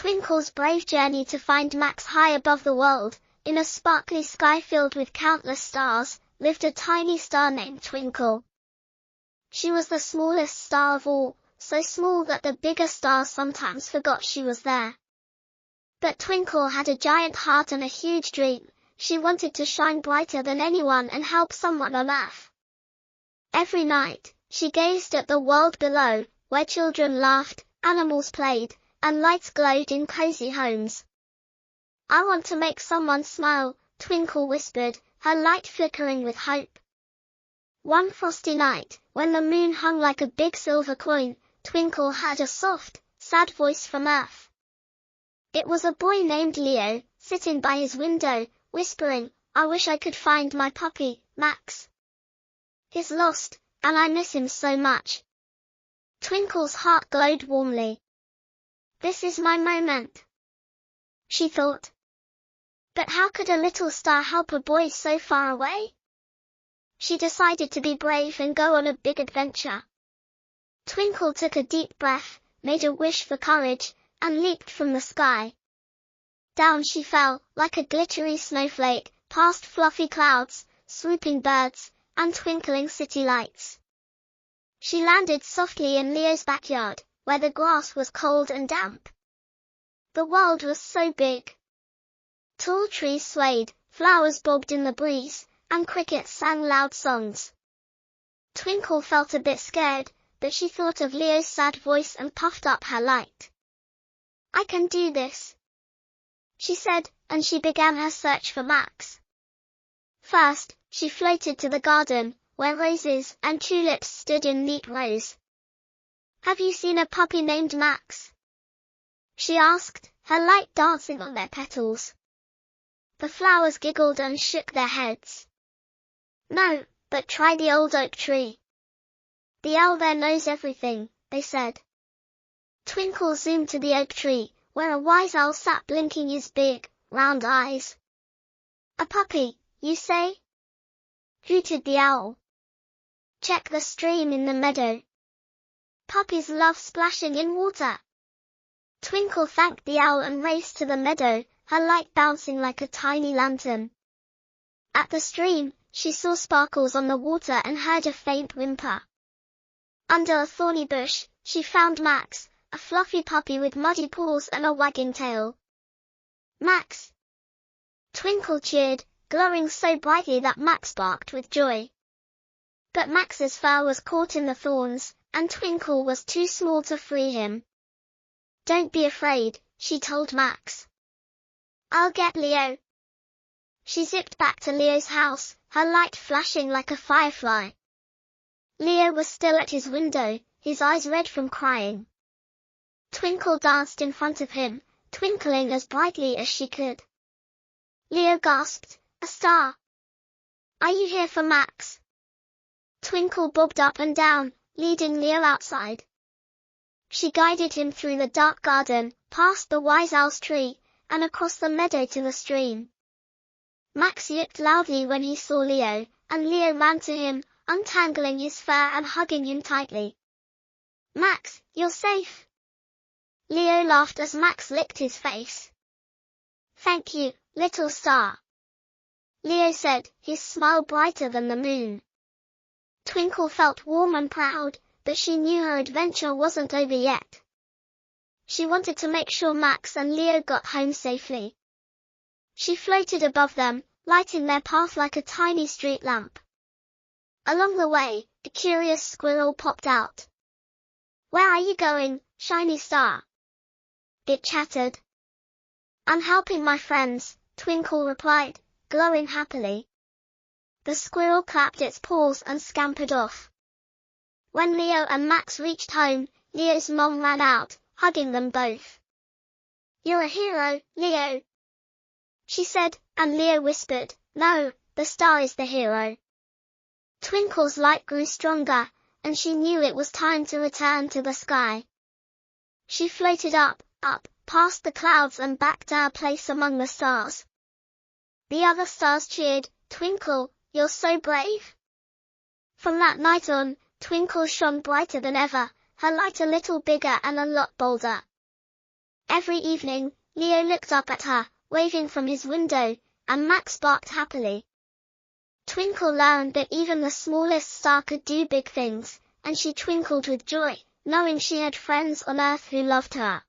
Twinkle's brave journey to find Max high above the world, in a sparkly sky filled with countless stars, lived a tiny star named Twinkle. She was the smallest star of all, so small that the bigger stars sometimes forgot she was there. But Twinkle had a giant heart and a huge dream. She wanted to shine brighter than anyone and help someone on Earth. Every night, she gazed at the world below, where children laughed, animals played, and lights glowed in cozy homes. "I want to make someone smile," Twinkle whispered, her light flickering with hope. One frosty night, when the moon hung like a big silver coin, Twinkle heard a soft, sad voice from Earth. It was a boy named Leo, sitting by his window, whispering, "I wish I could find my puppy, Max. He's lost, and I miss him so much." Twinkle's heart glowed warmly. "This is my moment," she thought. But how could a little star help a boy so far away? She decided to be brave and go on a big adventure. Twinkle took a deep breath, made a wish for courage, and leaped from the sky. Down she fell, like a glittery snowflake, past fluffy clouds, swooping birds, and twinkling city lights. She landed softly in Leo's backyard, where the grass was cold and damp. The world was so big. Tall trees swayed, flowers bobbed in the breeze, and crickets sang loud songs. Twinkle felt a bit scared, but she thought of Leo's sad voice and puffed up her light. "I can do this," she said, and she began her search for Max. First, she floated to the garden, where roses and tulips stood in neat rows. "Have you seen a puppy named Max?" she asked, her light dancing on their petals. The flowers giggled and shook their heads. "No, but try the old oak tree. The owl there knows everything," they said. Twinkle zoomed to the oak tree, where a wise owl sat blinking his big, round eyes. "A puppy, you say?" hooted the owl. "Check the stream in the meadow. Puppies love splashing in water." Twinkle thanked the owl and raced to the meadow, her light bouncing like a tiny lantern. At the stream, she saw sparkles on the water and heard a faint whimper. Under a thorny bush, she found Max, a fluffy puppy with muddy paws and a wagging tail. "Max!" Twinkle cheered, glowing so brightly that Max barked with joy. But Max's fur was caught in the thorns, and Twinkle was too small to free him. "Don't be afraid," she told Max. "I'll get Leo." She zipped back to Leo's house, her light flashing like a firefly. Leo was still at his window, his eyes red from crying. Twinkle danced in front of him, twinkling as brightly as she could. Leo gasped, "A star! Are you here for Max?" Twinkle bobbed up and down, leading Leo outside. She guided him through the dark garden, past the wise owl's tree, and across the meadow to the stream. Max yipped loudly when he saw Leo, and Leo ran to him, untangling his fur and hugging him tightly. "Max, you're safe." Leo laughed as Max licked his face. "Thank you, little star," Leo said, his smile brighter than the moon. Twinkle felt warm and proud, but she knew her adventure wasn't over yet. She wanted to make sure Max and Leo got home safely. She floated above them, lighting their path like a tiny street lamp. Along the way, a curious squirrel popped out. "Where are you going, shiny star?" it chattered. "I'm helping my friends," Twinkle replied, glowing happily. The squirrel clapped its paws and scampered off. When Leo and Max reached home, Leo's mom ran out, hugging them both. "You're a hero, Leo," she said, and Leo whispered, "No, the star is the hero." Twinkle's light grew stronger, and she knew it was time to return to the sky. She floated up, past the clouds and back to her place among the stars. The other stars cheered, "Twinkle, you're so brave." From that night on, Twinkle shone brighter than ever, her light a little bigger and a lot bolder. Every evening, Leo looked up at her, waving from his window, and Max barked happily. Twinkle learned that even the smallest star could do big things, and she twinkled with joy, knowing she had friends on Earth who loved her.